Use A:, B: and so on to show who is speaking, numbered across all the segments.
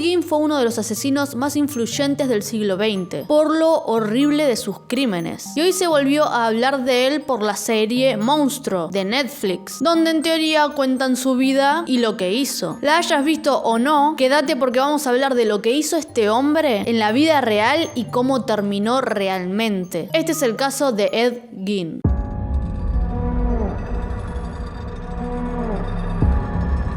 A: Gein fue uno de los asesinos más influyentes del siglo XX, por lo horrible de sus crímenes. Y hoy se volvió a hablar de él por la serie Monstruo de Netflix, donde en teoría cuentan su vida y lo que hizo. La hayas visto o no, quédate porque vamos a hablar de lo que hizo este hombre en la vida real y cómo terminó realmente. Este es el caso de Ed Gein.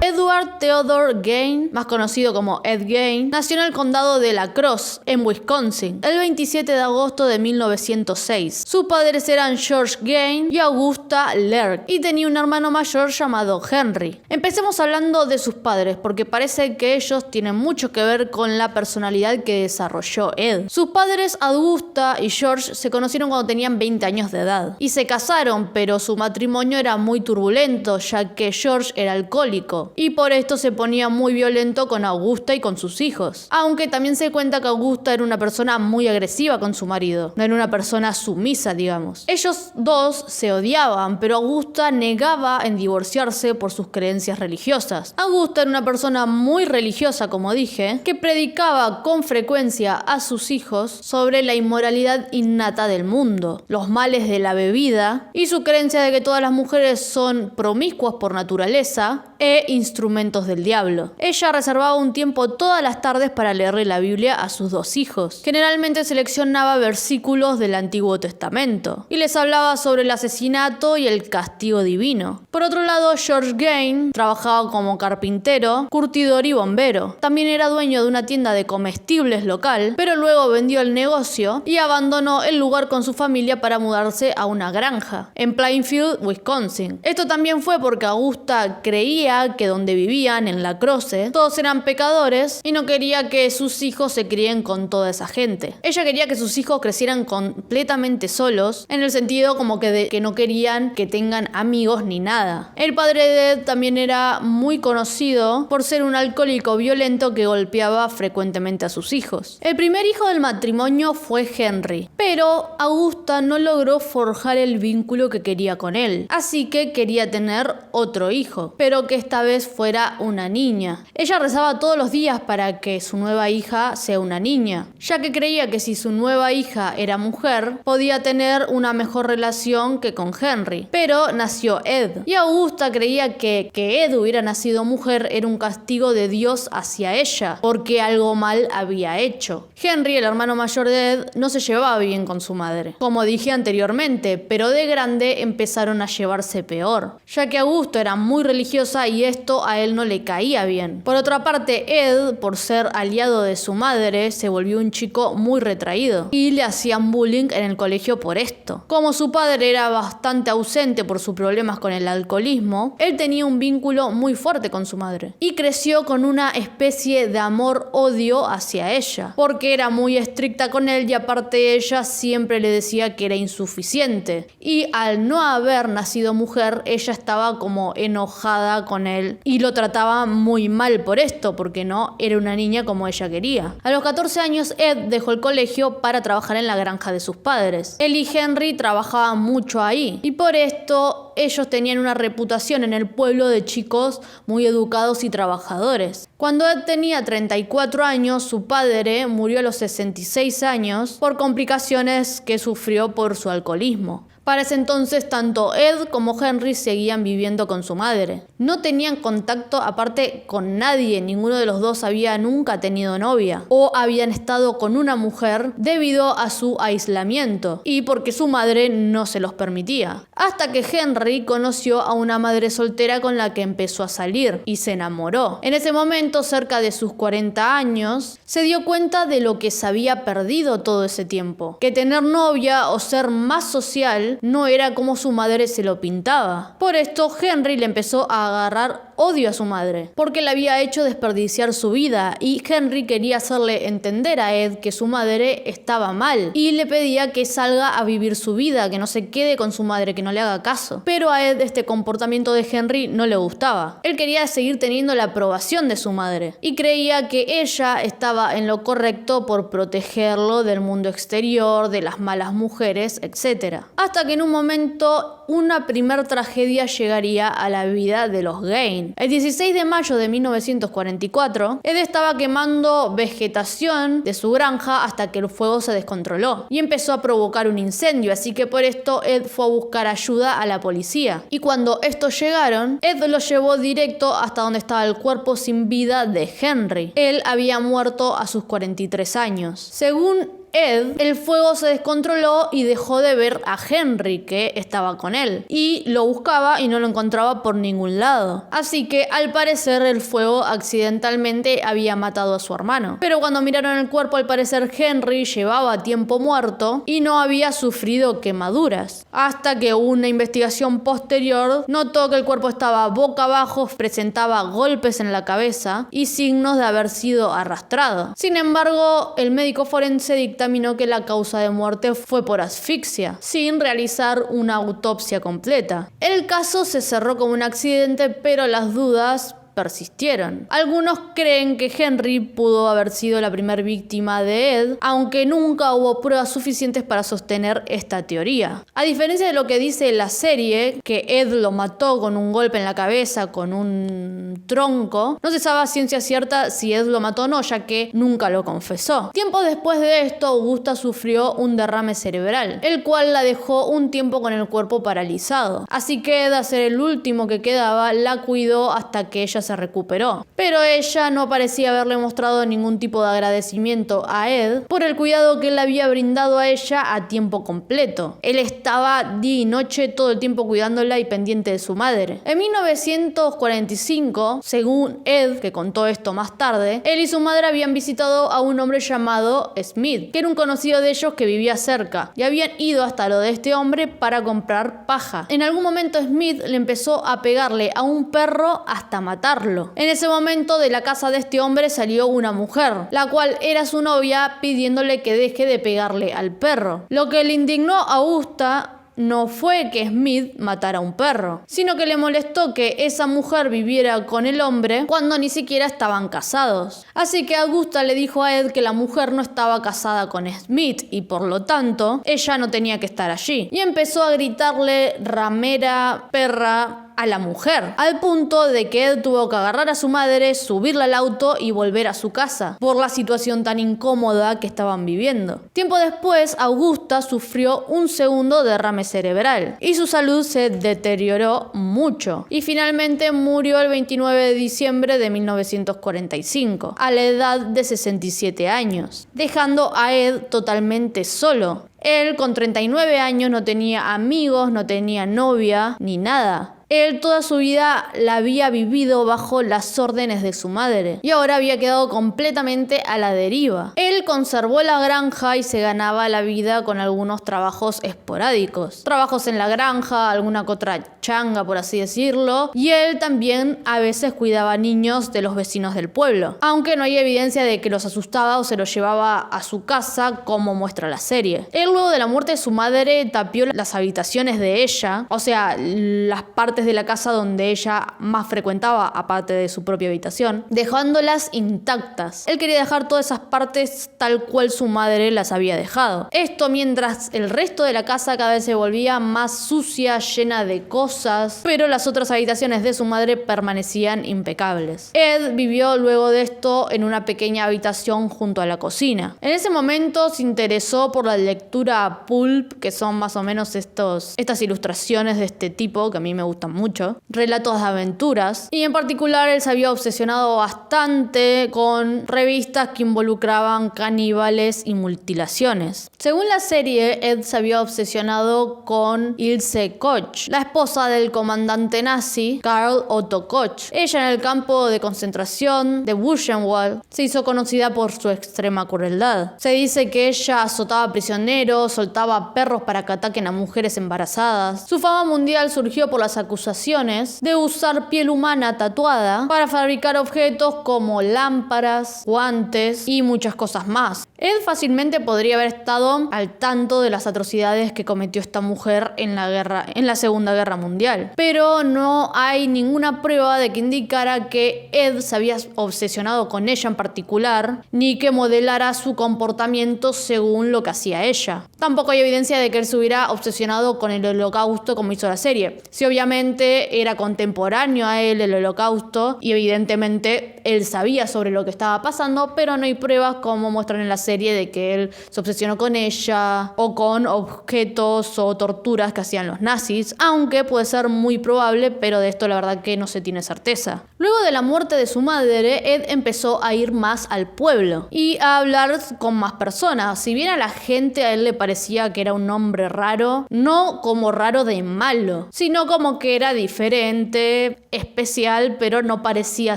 A: Edward Theodore Gein, más conocido como Ed Gein, nació en el condado de La Crosse, en Wisconsin, el 27 de agosto de 1906. Sus padres eran George Gein y Augusta Lerk, y tenía un hermano mayor llamado Henry. Empecemos hablando de sus padres, porque parece que ellos tienen mucho que ver con la personalidad que desarrolló Ed. Sus padres, Augusta y George, se conocieron cuando tenían 20 años de edad, y se casaron, pero su matrimonio era muy turbulento, ya que George era alcohólico. Y por esto se ponía muy violento con Augusta y con sus hijos. Aunque también se cuenta que Augusta era una persona muy agresiva con su marido. No era una persona sumisa, digamos. Ellos dos se odiaban, pero Augusta negaba en divorciarse por sus creencias religiosas. Augusta era una persona muy religiosa, como dije, que predicaba con frecuencia a sus hijos sobre la inmoralidad innata del mundo, los males de la bebida y su creencia de que todas las mujeres son promiscuas por naturaleza e instrumentos del diablo. Ella reservaba un tiempo todas las tardes para leerle la Biblia a sus dos hijos. Generalmente seleccionaba versículos del Antiguo Testamento y les hablaba sobre el asesinato y el castigo divino. Por otro lado, George Gein trabajaba como carpintero, curtidor y bombero. También era dueño de una tienda de comestibles local, pero luego vendió el negocio y abandonó el lugar con su familia para mudarse a una granja en Plainfield, Wisconsin. Esto también fue porque Augusta creía que donde vivían, en La Crosse, todos eran pecadores y no quería que sus hijos se críen con toda esa gente. Ella quería que sus hijos crecieran completamente solos, en el sentido como que no querían que tengan amigos ni nada. El padre de Ed también era muy conocido por ser un alcohólico violento que golpeaba frecuentemente a sus hijos. El primer hijo del matrimonio fue Henry, pero Augusta no logró forjar el vínculo que quería con él, así que quería tener otro hijo, pero que esta vez fuera una niña. Ella rezaba todos los días para que su nueva hija sea una niña, ya que creía que si su nueva hija era mujer, podía tener una mejor relación que con Henry. Pero nació Ed, y Augusta creía que Ed hubiera nacido mujer era un castigo de Dios hacia ella, porque algo mal había hecho. Henry, el hermano mayor de Ed, no se llevaba bien con su madre, como dije anteriormente, pero de grande empezaron a llevarse peor, ya que Augusta era muy religiosa y esto a él no le caía bien. Por otra parte, Ed, por ser aliado de su madre, se volvió un chico muy retraído y le hacían bullying en el colegio por esto. Como su padre era bastante ausente por sus problemas con el alcoholismo, él tenía un vínculo muy fuerte con su madre y creció con una especie de amor-odio hacia ella, porque era muy estricta con él y aparte ella siempre le decía que era insuficiente, y al no haber nacido mujer, ella estaba como enojada con él y lo trataba muy mal por esto, porque no era una niña como ella quería. A los 14 años, Ed dejó el colegio para trabajar en la granja de sus padres. Él y Henry trabajaban mucho ahí y por esto ellos tenían una reputación en el pueblo de chicos muy educados y trabajadores. Cuando Ed tenía 34 años, su padre murió a los 66 años por complicaciones que sufrió por su alcoholismo. Para ese entonces, tanto Ed como Henry seguían viviendo con su madre. No tenían contacto aparte con nadie, ninguno de los dos había nunca tenido novia o habían estado con una mujer debido a su aislamiento y porque su madre no se los permitía. Hasta que Henry conoció a una madre soltera con la que empezó a salir y se enamoró. En ese momento, cerca de sus 40 años, se dio cuenta de lo que se había perdido todo ese tiempo, que tener novia o ser más social no era como su madre se lo pintaba. Por esto, Henry le empezó a agarrar odio a su madre, porque le había hecho desperdiciar su vida y Henry quería hacerle entender a Ed que su madre estaba mal y le pedía que salga a vivir su vida, que no se quede con su madre, que no le haga caso. Pero a Ed este comportamiento de Henry no le gustaba. Él quería seguir teniendo la aprobación de su madre y creía que ella estaba en lo correcto por protegerlo del mundo exterior, de las malas mujeres, etc. Hasta que en un momento una primer tragedia llegaría a la vida de los Gain. El 16 de mayo de 1944, Ed estaba quemando vegetación de su granja hasta que el fuego se descontroló y empezó a provocar un incendio, así que por esto Ed fue a buscar ayuda a la policía. Y cuando estos llegaron, Ed los llevó directo hasta donde estaba el cuerpo sin vida de Henry. Él había muerto a sus 43 años. Según Ed, el fuego se descontroló y dejó de ver a Henry, que estaba con él, y lo buscaba y no lo encontraba por ningún lado. Así que al parecer el fuego accidentalmente había matado a su hermano. Pero cuando miraron el cuerpo, al parecer Henry llevaba tiempo muerto y no había sufrido quemaduras. Hasta que una investigación posterior notó que el cuerpo estaba boca abajo, presentaba golpes en la cabeza y signos de haber sido arrastrado. Sin embargo, el médico forense dictaminó que la causa de muerte fue por asfixia, sin realizar una autopsia completa. El caso se cerró como un accidente, pero las dudas persistieron. Algunos creen que Henry pudo haber sido la primera víctima de Ed, aunque nunca hubo pruebas suficientes para sostener esta teoría. A diferencia de lo que dice la serie, que Ed lo mató con un golpe en la cabeza, con un tronco, no se sabe a ciencia cierta si Ed lo mató o no, ya que nunca lo confesó. Tiempo después de esto, Augusta sufrió un derrame cerebral, el cual la dejó un tiempo con el cuerpo paralizado. Así que Ed, a ser el último que quedaba, la cuidó hasta que ella se recuperó. Pero ella no parecía haberle mostrado ningún tipo de agradecimiento a Ed por el cuidado que él había brindado a ella a tiempo completo. Él estaba día y noche todo el tiempo cuidándola y pendiente de su madre. En 1945, según Ed, que contó esto más tarde, él y su madre habían visitado a un hombre llamado Smith, que era un conocido de ellos que vivía cerca, y habían ido hasta lo de este hombre para comprar paja. En algún momento Smith le empezó a pegarle a un perro hasta matarlo. En ese momento, de la casa de este hombre salió una mujer, la cual era su novia, pidiéndole que deje de pegarle al perro. Lo que le indignó a Augusta no fue que Smith matara a un perro, sino que le molestó que esa mujer viviera con el hombre cuando ni siquiera estaban casados. Así que Augusta le dijo a Ed que la mujer no estaba casada con Smith y por lo tanto ella no tenía que estar allí. Y empezó a gritarle ramera, perra, a la mujer, al punto de que Ed tuvo que agarrar a su madre, subirla al auto y volver a su casa, por la situación tan incómoda que estaban viviendo. Tiempo después, Augusta sufrió un segundo derrame cerebral y su salud se deterioró mucho y finalmente murió el 29 de diciembre de 1945, a la edad de 67 años, dejando a Ed totalmente solo. Él, con 39 años, no tenía amigos, no tenía novia, ni nada. Él toda su vida la había vivido bajo las órdenes de su madre y ahora había quedado completamente a la deriva. Él conservó la granja y se ganaba la vida con algunos trabajos esporádicos. Trabajos en la granja, alguna que otra changa, por así decirlo. Y él también a veces cuidaba niños de los vecinos del pueblo, aunque no hay evidencia de que los asustaba o se los llevaba a su casa como muestra la serie. Él, luego de la muerte de su madre, tapió las habitaciones de ella, o sea, las partes de la casa donde ella más frecuentaba, aparte de su propia habitación, dejándolas intactas. Él quería dejar todas esas partes tal cual su madre las había dejado. Esto mientras el resto de la casa cada vez se volvía más sucia, llena de cosas, pero las otras habitaciones de su madre permanecían impecables. Ed vivió luego de esto en una pequeña habitación junto a la cocina. En ese momento se interesó por la lectura pulp, que son más o menos estas ilustraciones de este tipo que a mí me gustan mucho, relatos de aventuras, y en particular él se había obsesionado bastante con revistas que involucraban caníbales y mutilaciones. Según la serie, Ed se había obsesionado con Ilse Koch, la esposa del comandante nazi Karl Otto Koch. Ella, en el campo de concentración de Buchenwald, se hizo conocida por su extrema crueldad. Se dice que ella azotaba prisioneros, soltaba perros para que ataquen a mujeres embarazadas. Su fama mundial surgió por las acusaciones acusaciones de usar piel humana tatuada para fabricar objetos como lámparas, guantes y muchas cosas más. Ed fácilmente podría haber estado al tanto de las atrocidades que cometió esta mujer en la Segunda Guerra Mundial, pero no hay ninguna prueba de que indicara que Ed se había obsesionado con ella en particular, ni que modelara su comportamiento según lo que hacía ella. Tampoco hay evidencia de que él se hubiera obsesionado con el Holocausto como hizo la serie. Sí, obviamente era contemporáneo a él el Holocausto y evidentemente él sabía sobre lo que estaba pasando, pero no hay pruebas como muestran en la serie de que él se obsesionó con ella o con objetos o torturas que hacían los nazis, aunque puede ser muy probable, pero de esto la verdad que no se tiene certeza. Luego de la muerte de su madre, Ed empezó a ir más al pueblo y a hablar con más personas. Si bien a la gente a él le parecía que era un hombre raro, no como raro de malo, sino como que era diferente, especial, pero no parecía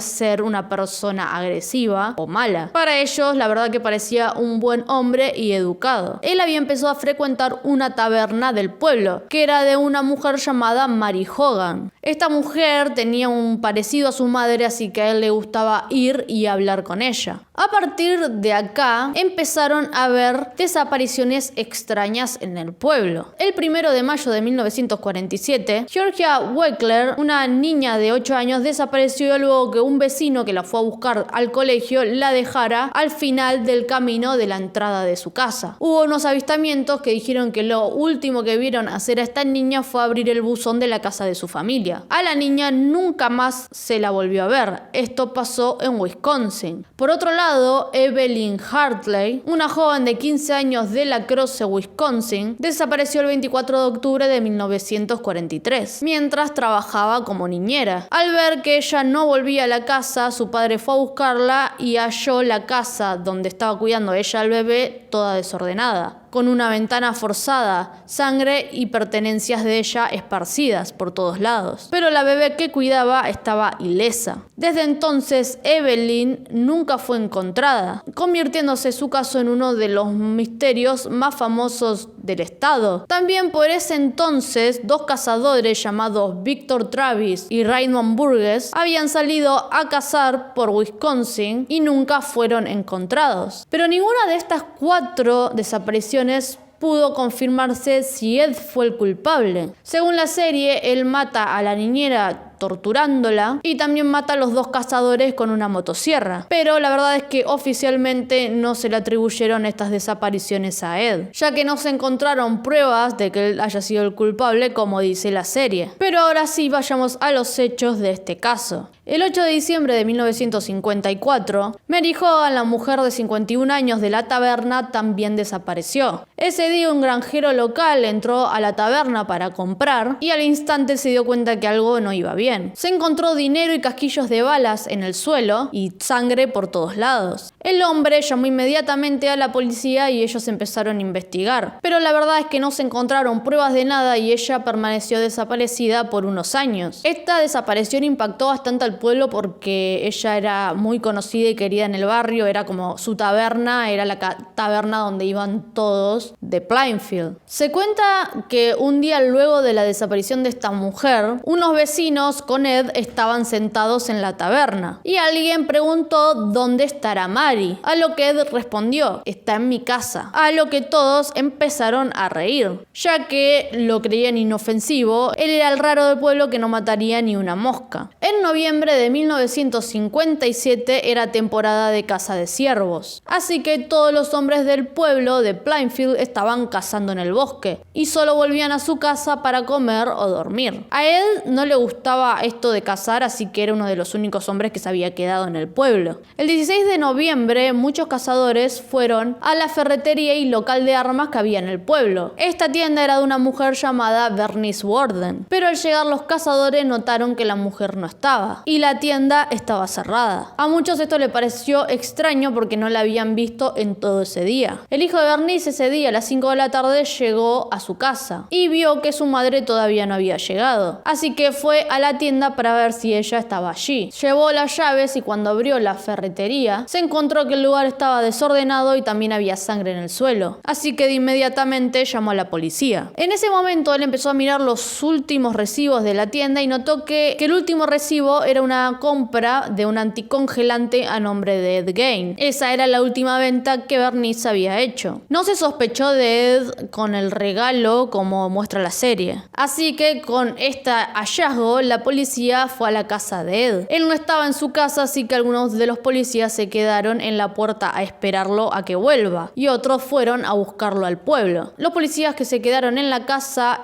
A: ser una persona agresiva o mala. Para ellos, la verdad que parecía un buen hombre y educado. Él había empezado a frecuentar una taberna del pueblo, que era de una mujer llamada Mary Hogan. Esta mujer tenía un parecido a su madre, así que a él le gustaba ir y hablar con ella. A partir de acá, empezaron a haber desapariciones extrañas en el pueblo. El 1 de mayo de 1947, Georgia Weckler, una niña de 8 años, desapareció luego que un vecino que la fue a buscar al colegio la dejara al final del camino de la entrada de su casa. Hubo unos avistamientos que dijeron que lo último que vieron hacer a esta niña fue abrir el buzón de la casa de su familia. A la niña nunca más se la volvió a ver. Esto pasó en Wisconsin. Por otro lado, Evelyn Hartley, una joven de 15 años de La Crosse, Wisconsin, desapareció el 24 de octubre de 1943, mientras trabajaba como niñera. Al ver que ella no volvía a la casa, su padre fue a buscarla y halló la casa donde estaba cuidando ella al bebé toda desordenada, con una ventana forzada, sangre y pertenencias de ella esparcidas por todos lados. Pero la bebé que cuidaba estaba ilesa. Desde entonces, Evelyn nunca fue encontrada, convirtiéndose su caso en uno de los misterios más famosos del estado. También por ese entonces, dos cazadores llamados Victor Travis y Raymond Burgess habían salido a cazar por Wisconsin y nunca fueron encontrados. Pero ninguna de estas 4 desapariciones pudo confirmarse si Ed fue el culpable. Según la serie, él mata a la niñera torturándola y también mata a los 2 cazadores con una motosierra. Pero la verdad es que oficialmente no se le atribuyeron estas desapariciones a Ed, ya que no se encontraron pruebas de que él haya sido el culpable como dice la serie. Pero ahora sí vayamos a los hechos de este caso. El 8 de diciembre de 1954, Mary Hogan, la mujer de 51 años de la taberna, también desapareció. Ese día un granjero local entró a la taberna para comprar y al instante se dio cuenta que algo no iba bien. Se encontró dinero y casquillos de balas en el suelo y sangre por todos lados. El hombre llamó inmediatamente a la policía y ellos empezaron a investigar. Pero la verdad es que no se encontraron pruebas de nada y ella permaneció desaparecida por unos años. Esta desaparición impactó bastante al pueblo porque ella era muy conocida y querida en el barrio. Era como su taberna, era la taberna donde iban todos de Plainfield. Se cuenta que un día luego de la desaparición de esta mujer, unos vecinos con Ed estaban sentados en la taberna y alguien preguntó ¿dónde estará Mary? A lo que Ed respondió, está en mi casa. A lo que todos empezaron a reír, ya que lo creían inofensivo. Él era el raro del pueblo que no mataría ni una mosca. En noviembre de 1957 era temporada de caza de ciervos, así que todos los hombres del pueblo de Plainfield estaban cazando en el bosque y solo volvían a su casa para comer o dormir. A Ed no le gustaba esto de cazar, así que era uno de los únicos hombres que se había quedado en el pueblo. El 16 de noviembre muchos cazadores fueron a la ferretería y local de armas que había en el pueblo. Esta tienda era de una mujer llamada Bernice Warden, pero al llegar los cazadores notaron que la mujer no estaba y la tienda estaba cerrada. A muchos esto le pareció extraño porque no la habían visto en todo ese día. El hijo de Bernice ese día a las 5 de la tarde llegó a su casa y vio que su madre todavía no había llegado, así que fue a la la tienda para ver si ella estaba allí. Llevó las llaves y cuando abrió la ferretería se encontró que el lugar estaba desordenado y también había sangre en el suelo. Así que de inmediatamente llamó a la policía. En ese momento él empezó a mirar los últimos recibos de la tienda y notó que el último recibo era una compra de un anticongelante a nombre de Ed Gein. Esa era la última venta que Bernice había hecho. No se sospechó de Ed con el regalo como muestra la serie. Así que con este hallazgo la policía fue a la casa de Ed. Él no estaba en su casa, así que algunos de los policías se quedaron en la puerta a esperarlo a que vuelva y otros fueron a buscarlo al pueblo. Los policías que se quedaron en la casa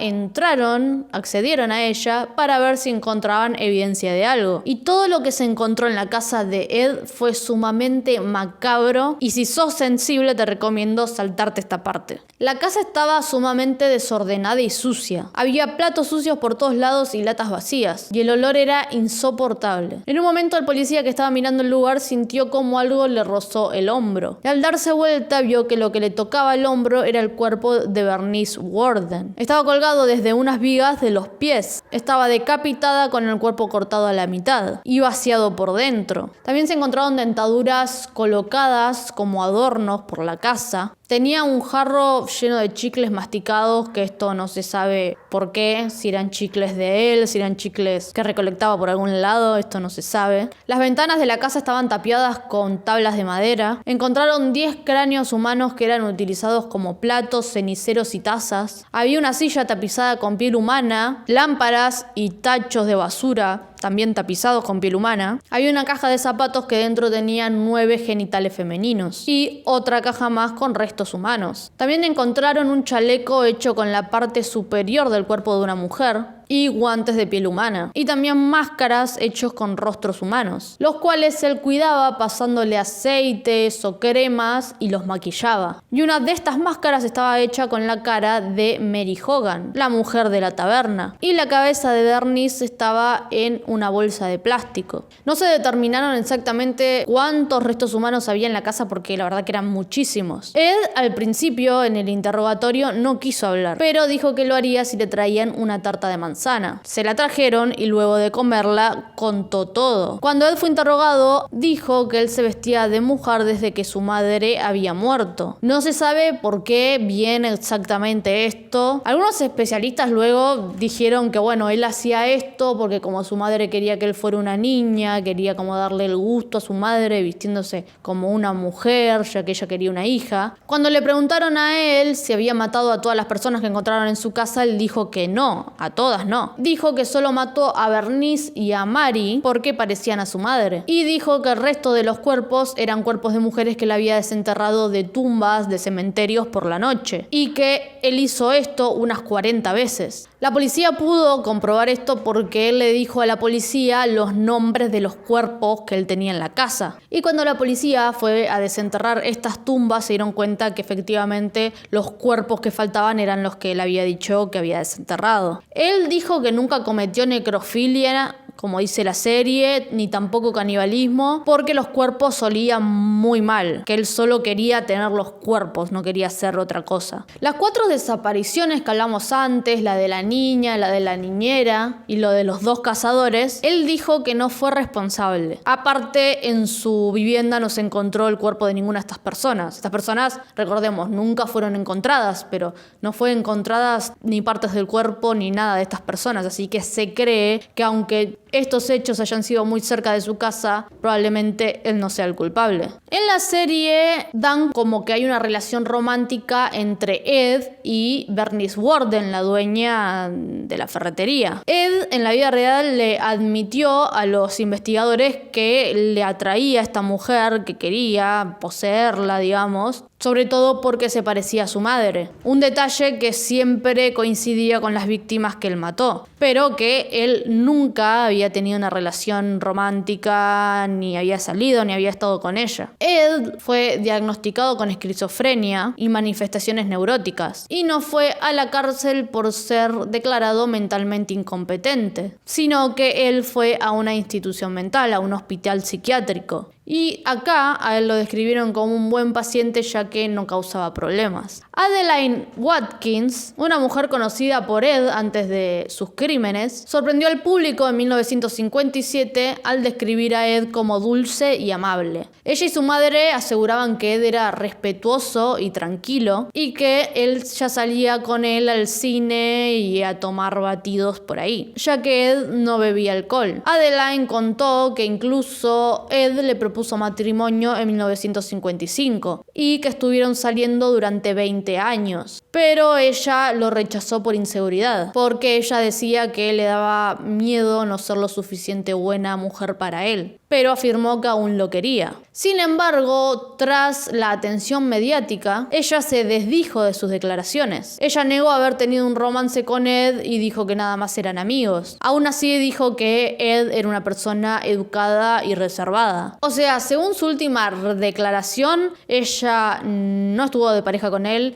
A: accedieron a ella para ver si encontraban evidencia de algo. Y todo lo que se encontró en la casa de Ed fue sumamente macabro y si sos sensible te recomiendo saltarte esta parte. La casa estaba sumamente desordenada y sucia. Había platos sucios por todos lados y latas vacías y el olor era insoportable. En un momento el policía que estaba mirando el lugar sintió como algo le rozó el hombro. Y al darse vuelta vio que lo que le tocaba el hombro era el cuerpo de Bernice Worden. Estaba colgado desde unas vigas de los pies. Estaba decapitada con el cuerpo cortado a la mitad y vaciado por dentro. También se encontraron dentaduras colocadas como adornos por la casa. Tenía un jarro lleno de chicles masticados, que esto no se sabe por qué, si eran chicles de él, si eran chicles que recolectaba por algún lado, esto no se sabe. Las ventanas de la casa estaban tapiadas con tablas de madera. Encontraron 10 cráneos humanos que eran utilizados como platos, ceniceros y tazas. Había una silla tapizada con piel humana, lámparas y tachos de basura también tapizados con piel humana. Había una caja de zapatos que dentro tenía 9 genitales femeninos y otra caja más con restos humanos. También encontraron un chaleco hecho con la parte superior del cuerpo de una mujer y guantes de piel humana, y también máscaras hechos con rostros humanos, los cuales él cuidaba pasándole aceites o cremas y los maquillaba. Y una de estas máscaras estaba hecha con la cara de Mary Hogan, la mujer de la taberna, y la cabeza de Bernice estaba en una bolsa de plástico. No se determinaron exactamente cuántos restos humanos había en la casa porque la verdad que eran muchísimos. Ed al principio en el interrogatorio no quiso hablar, pero dijo que lo haría si le traían una tarta de manzana. Se la trajeron y luego de comerla contó todo. Cuando Ed fue interrogado, dijo que él se vestía de mujer desde que su madre había muerto. No se sabe por qué viene exactamente esto. Algunos especialistas luego dijeron que bueno, él hacía esto porque como su madre quería que él fuera una niña, quería como darle el gusto a su madre vistiéndose como una mujer, ya que ella quería una hija. Cuando le preguntaron a él si había matado a todas las personas que encontraron en su casa, él dijo que no, a todas no. Dijo que solo mató a Bernice y a Mary porque parecían a su madre. Y dijo que el resto de los cuerpos eran cuerpos de mujeres que él había desenterrado de tumbas, de cementerios por la noche. Y que él hizo esto unas 40 veces. La policía pudo comprobar esto porque él le dijo a la policía los nombres de los cuerpos que él tenía en la casa. Y cuando la policía fue a desenterrar estas tumbas se dieron cuenta que efectivamente los cuerpos que faltaban eran los que él había dicho que había desenterrado. Él dijo que nunca cometió necrofilia, como dice la serie, ni tampoco canibalismo, porque los cuerpos olían muy mal, que él solo quería tener los cuerpos, no quería hacer otra cosa. Las 4 desapariciones que hablamos antes, la de la niña, la de la niñera y lo de los 2 cazadores, él dijo que no fue responsable. Aparte, en su vivienda no se encontró el cuerpo de ninguna de estas personas. Estas personas, recordemos, nunca fueron encontradas, pero no fue encontradas ni partes del cuerpo ni nada de estas personas, así que se cree que aunque estos hechos hayan sido muy cerca de su casa, probablemente él no sea el culpable. En la serie dan como que hay una relación romántica entre Ed y Bernice Worden, la dueña de la ferretería. Ed en la vida real le admitió a los investigadores que le atraía a esta mujer, que quería poseerla, digamos, sobre todo porque se parecía a su madre. Un detalle que siempre coincidía con las víctimas que él mató, pero que él nunca había tenido una relación romántica, ni había salido, ni había estado con ella. Ed fue diagnosticado con esquizofrenia y manifestaciones neuróticas, y no fue a la cárcel por ser declarado mentalmente incompetente, sino que él fue a una institución mental, a un hospital psiquiátrico. Y acá a él lo describieron como un buen paciente ya que no causaba problemas. Adeline Watkins, una mujer conocida por Ed antes de sus crímenes, sorprendió al público en 1957 al describir a Ed como dulce y amable. Ella y su madre aseguraban que Ed era respetuoso y tranquilo y que él ya salía con él al cine y a tomar batidos por ahí, ya que Ed no bebía alcohol. Adeline contó que incluso Ed le propuso matrimonio en 1955 y que estuvieron saliendo durante 20 años, pero ella lo rechazó por inseguridad, porque ella decía que le daba miedo no ser lo suficiente buena mujer para él, pero afirmó que aún lo quería. Sin embargo, tras la atención mediática, ella se desdijo de sus declaraciones. Ella negó haber tenido un romance con Ed y dijo que nada más eran amigos. Aún así dijo que Ed era una persona educada y reservada. O sea, según su última declaración, ella no estuvo de pareja con él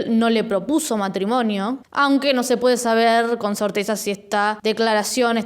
A: no le propuso matrimonio, aunque no se puede saber con certeza si esta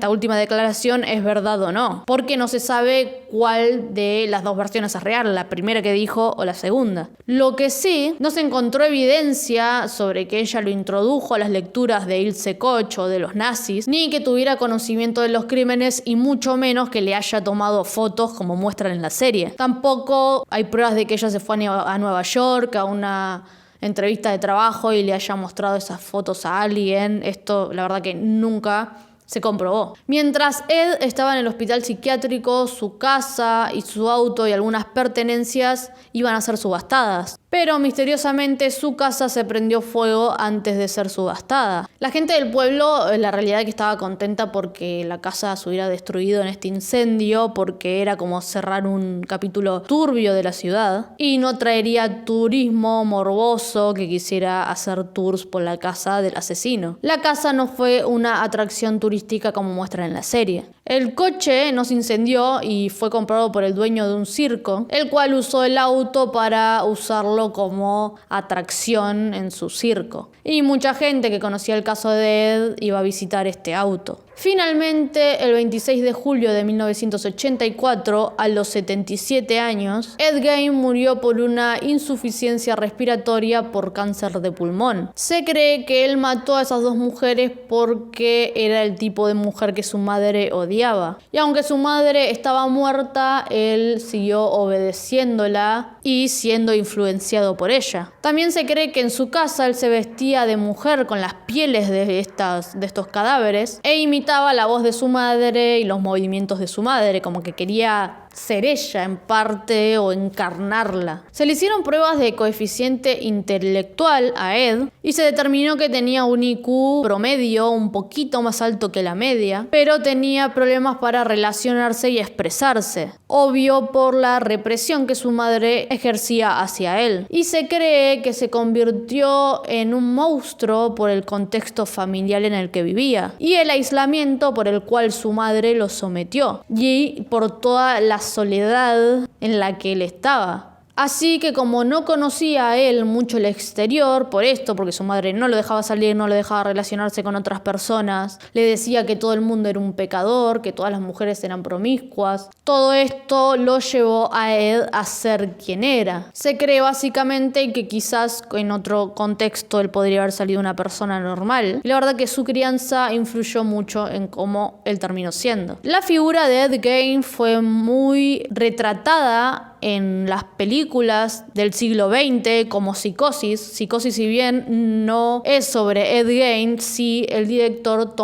A: última declaración es verdad o no, porque no se sabe cuál de las dos versiones es real, la primera que dijo o la segunda. Lo que sí, no se encontró evidencia sobre que ella lo introdujo a las lecturas de Ilse Koch o de los nazis, ni que tuviera conocimiento de los crímenes y mucho menos que le haya tomado fotos como muestran en la serie. Tampoco hay pruebas de que ella se fue a Nueva York a una entrevista de trabajo y le haya mostrado esas fotos a alguien. Esto la verdad que nunca se comprobó. Mientras Ed estaba en el hospital psiquiátrico, su casa y su auto y algunas pertenencias iban a ser subastadas. Pero misteriosamente su casa se prendió fuego antes de ser subastada. La gente del pueblo, la realidad es que estaba contenta porque la casa se hubiera destruido en este incendio, porque era como cerrar un capítulo turbio de la ciudad y no traería turismo morboso que quisiera hacer tours por la casa del asesino. La casa no fue una atracción turística como muestran en la serie. El coche no se incendió y fue comprado por el dueño de un circo, el cual usó el auto para usarlo como atracción en su circo. Y mucha gente que conocía el caso de Ed iba a visitar este auto. Finalmente, el 26 de julio de 1984, a los 77 años, Ed Gein murió por una insuficiencia respiratoria por cáncer de pulmón. Se cree que él mató a esas dos mujeres porque era el tipo de mujer que su madre odiaba. Y aunque su madre estaba muerta, él siguió obedeciéndola y siendo influenciado por ella. También se cree que en su casa él se vestía de mujer con las pieles de estos cadáveres e imitaba la voz de su madre y los movimientos de su madre, como que quería ser ella en parte o encarnarla. Se le hicieron pruebas de coeficiente intelectual a Ed y se determinó que tenía un IQ promedio un poquito más alto que la media, pero tenía problemas para relacionarse y expresarse, obvio por la represión que su madre ejercía hacia él. Y se cree que se convirtió en un monstruo por el contexto familiar en el que vivía y el aislamiento por el cual su madre lo sometió y por toda la soledad en la que él estaba. Así que como no conocía a él mucho el exterior, porque su madre no lo dejaba salir, no lo dejaba relacionarse con otras personas, le decía que todo el mundo era un pecador, que todas las mujeres eran promiscuas, todo esto lo llevó a Ed a ser quien era. Se cree básicamente que quizás en otro contexto él podría haber salido una persona normal. Y la verdad que su crianza influyó mucho en cómo él terminó siendo. La figura de Ed Gein fue muy retratada en las películas del siglo XX como Psicosis. Psicosis, si bien no es sobre Ed Gein, sí el escritor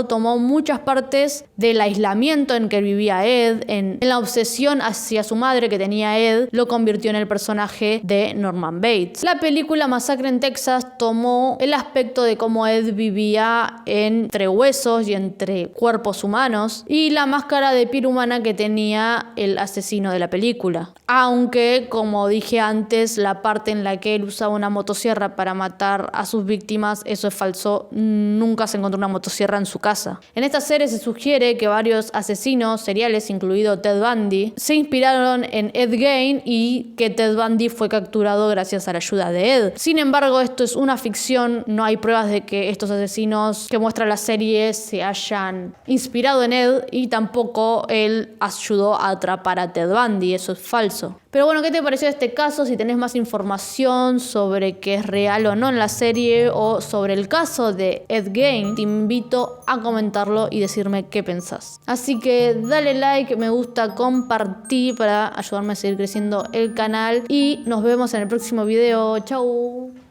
A: tomó muchas partes del aislamiento en que vivía Ed, en la obsesión hacia su madre que tenía Ed, lo convirtió en el personaje de Norman Bates. La película Masacre en Texas tomó el aspecto de cómo Ed vivía entre huesos y entre cuerpos humanos y la máscara de piel humana que tenía el asesino asesino de la película. Aunque, como dije antes, la parte en la que él usaba una motosierra para matar a sus víctimas, eso es falso. Nunca se encontró una motosierra en su casa. En esta serie se sugiere que varios asesinos seriales, incluido Ted Bundy, se inspiraron en Ed Gein y que Ted Bundy fue capturado gracias a la ayuda de Ed. Sin embargo, esto es una ficción, no hay pruebas de que estos asesinos que muestra la serie se hayan inspirado en Ed y tampoco él ayudó a atrapar a Ted Bundy, eso es falso. Pero bueno, ¿qué te pareció este caso? Si tenés más información sobre qué es real o no en la serie o sobre el caso de Ed Gein, te invito a comentarlo y decirme qué pensás. Así que dale like, me gusta, compartí para ayudarme a seguir creciendo el canal y nos vemos en el próximo video. Chau.